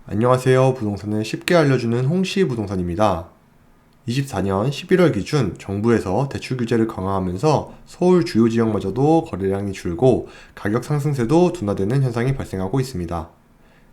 안녕하세요. 부동산을 쉽게 알려주는 홍시부동산입니다. 24년 11월 기준 정부에서 대출 규제를 강화하면서 서울 주요 지역마저도 거래량이 줄고 가격 상승세도 둔화되는 현상이 발생하고 있습니다.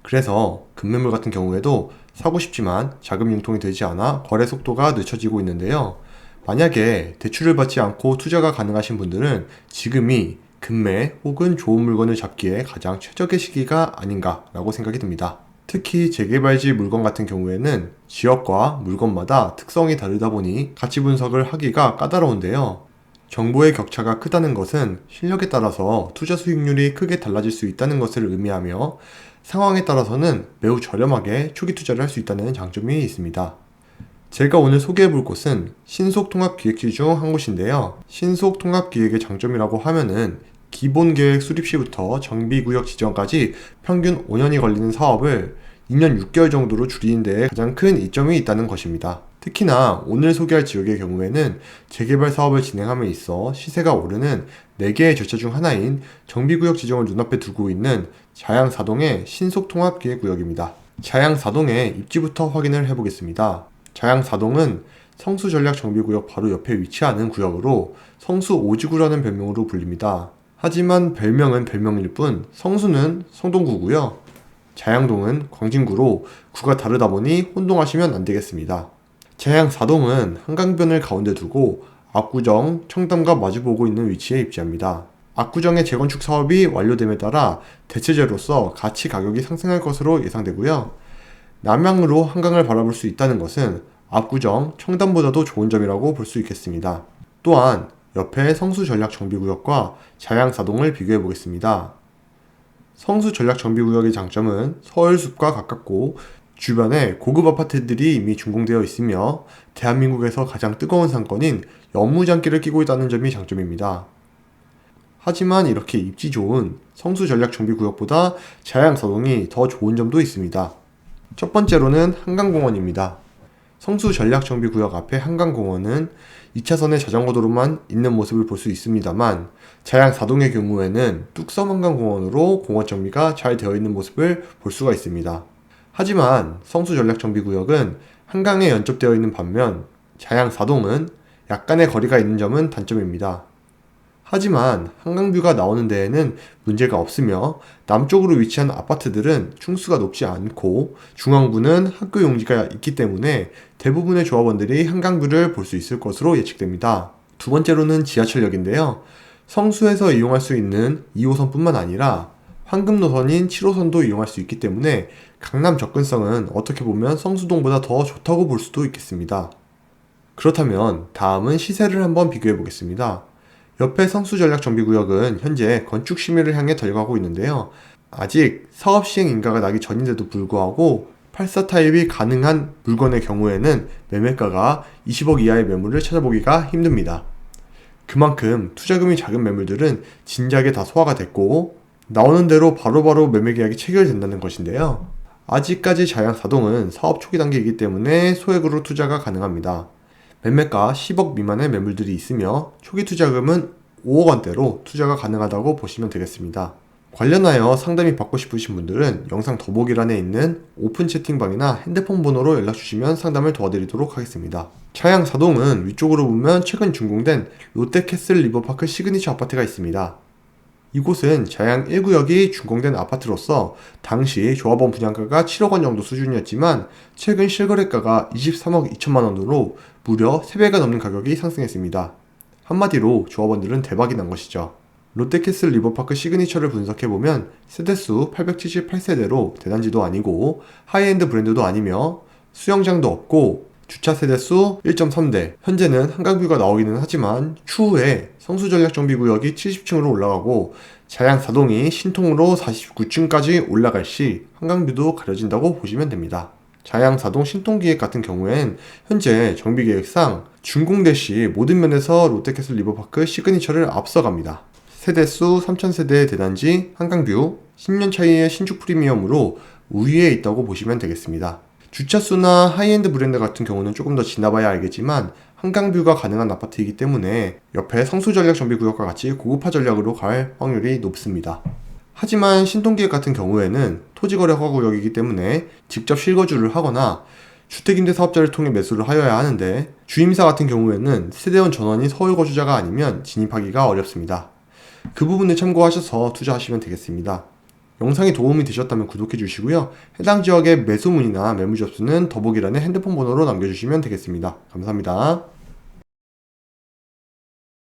그래서 급매물 같은 경우에도 사고 싶지만 자금 융통이 되지 않아 거래 속도가 늦춰지고 있는데요. 만약에 대출을 받지 않고 투자가 가능하신 분들은 지금이 급매 혹은 좋은 물건을 잡기에 가장 최적의 시기가 아닌가라고 생각이 듭니다. 특히 재개발지 물건 같은 경우에는 지역과 물건마다 특성이 다르다 보니 가치 분석을 하기가 까다로운데요. 정보의 격차가 크다는 것은 실력에 따라서 투자 수익률이 크게 달라질 수 있다는 것을 의미하며 상황에 따라서는 매우 저렴하게 초기 투자를 할 수 있다는 장점이 있습니다. 제가 오늘 소개해 볼 곳은 신속통합기획지 중 한 곳인데요. 신속통합기획의 장점이라고 하면은 기본 계획 수립 시부터 정비구역 지정까지 평균 5년이 걸리는 사업을 2년 6개월 정도로 줄이는 데 가장 큰 이점이 있다는 것입니다. 특히나 오늘 소개할 지역의 경우에는 재개발 사업을 진행함에 있어 시세가 오르는 4개의 절차 중 하나인 정비구역 지정을 눈앞에 두고 있는 자양사동의 신속통합기획구역입니다. 자양사동의 입지부터 확인을 해보겠습니다. 자양사동은 성수전략정비구역 바로 옆에 위치하는 구역으로 성수 오지구라는 별명으로 불립니다. 하지만 별명은 별명일 뿐 성수는 성동구고요. 자양동은 광진구로 구가 다르다 보니 혼동하시면 안 되겠습니다. 자양사동은 한강변을 가운데 두고 압구정, 청담과 마주보고 있는 위치에 입지합니다. 압구정의 재건축 사업이 완료됨에 따라 대체제로서 가치 가격이 상승할 것으로 예상되고요. 남향으로 한강을 바라볼 수 있다는 것은 압구정, 청담보다도 좋은 점이라고 볼 수 있겠습니다. 또한 옆에 성수전략정비구역과 자양사동을 비교해 보겠습니다. 성수전략정비구역의 장점은 서울숲과 가깝고 주변에 고급 아파트들이 이미 준공되어 있으며 대한민국에서 가장 뜨거운 상권인 연무장기를 끼고 있다는 점이 장점입니다. 하지만 이렇게 입지 좋은 성수전략정비구역보다 자양사동이 더 좋은 점도 있습니다. 첫 번째로는 한강공원입니다. 성수전략정비구역 앞에 한강공원은 2차선의 자전거도로만 있는 모습을 볼 수 있습니다만 자양사동의 경우에는 뚝섬 한강공원으로 공원 정비가 잘 되어 있는 모습을 볼 수가 있습니다. 하지만 성수전략정비구역은 한강에 연접되어 있는 반면 자양사동은 약간의 거리가 있는 점은 단점입니다. 하지만 한강뷰가 나오는 데에는 문제가 없으며 남쪽으로 위치한 아파트들은 층수가 높지 않고 중앙부는 학교 용지가 있기 때문에 대부분의 조합원들이 한강뷰를 볼 수 있을 것으로 예측됩니다. 두 번째로는 지하철역인데요. 성수에서 이용할 수 있는 2호선뿐만 아니라 황금노선인 7호선도 이용할 수 있기 때문에 강남 접근성은 어떻게 보면 성수동보다 더 좋다고 볼 수도 있겠습니다. 그렇다면 다음은 시세를 한번 비교해 보겠습니다. 옆에 성수전략정비구역은 현재 건축 심의를 향해 달려가고 있는데요. 아직 사업 시행 인가가 나기 전인데도 불구하고 84 타입이 가능한 물건의 경우에는 매매가가 20억 이하의 매물을 찾아보기가 힘듭니다. 그만큼 투자금이 작은 매물들은 진작에 다 소화가 됐고 나오는 대로 바로바로 매매 계약이 체결된다는 것인데요. 아직까지 자양사동은 사업 초기 단계이기 때문에 소액으로 투자가 가능합니다. 매매가 10억 미만의 매물들이 있으며 초기 투자금은 5억 원대로 투자가 가능하다고 보시면 되겠습니다. 관련하여 상담이 받고 싶으신 분들은 영상 더보기란에 있는 오픈 채팅방이나 핸드폰 번호로 연락 주시면 상담을 도와드리도록 하겠습니다. 자양사동은 위쪽으로 보면 최근 준공된 롯데캐슬 리버파크 시그니처 아파트가 있습니다. 이곳은 자양 1구역이 준공된 아파트로서 당시 조합원 분양가가 7억 원 정도 수준이었지만 최근 실거래가가 23억 2천만 원으로 무려 3배가 넘는 가격이 상승했습니다. 한마디로 조합원들은 대박이 난 것이죠. 롯데캐슬 리버파크 시그니처를 분석해보면 세대수 878세대로 대단지도 아니고 하이엔드 브랜드도 아니며 수영장도 없고 주차 세대수 1.3대, 현재는 한강뷰가 나오기는 하지만 추후에 성수전략정비구역이 70층으로 올라가고 자양사동이 신통으로 49층까지 올라갈 시 한강뷰도 가려진다고 보시면 됩니다. 자양사동 신통기획 같은 경우엔 현재 정비계획상 준공될 시 모든 면에서 롯데캐슬 리버파크 시그니처를 앞서갑니다. 세대수 3000세대의 대단지, 한강뷰, 10년 차이의 신축 프리미엄으로 우위에 있다고 보시면 되겠습니다. 주차수나 하이엔드 브랜드 같은 경우는 조금 더 지나봐야 알겠지만 한강뷰가 가능한 아파트이기 때문에 옆에 성수전략정비구역과 같이 고급화 전략으로 갈 확률이 높습니다. 하지만 신통기획 같은 경우에는 토지거래허가구역이기 때문에 직접 실거주를 하거나 주택임대사업자를 통해 매수를 하여야 하는데, 주임사 같은 경우에는 세대원 전원이 서울 거주자가 아니면 진입하기가 어렵습니다. 그 부분을 참고하셔서 투자하시면 되겠습니다. 영상이 도움이 되셨다면 구독해 주시고요. 해당 지역의 매수 문의나 매물 접수는 더보기란에 핸드폰 번호로 남겨주시면 되겠습니다. 감사합니다.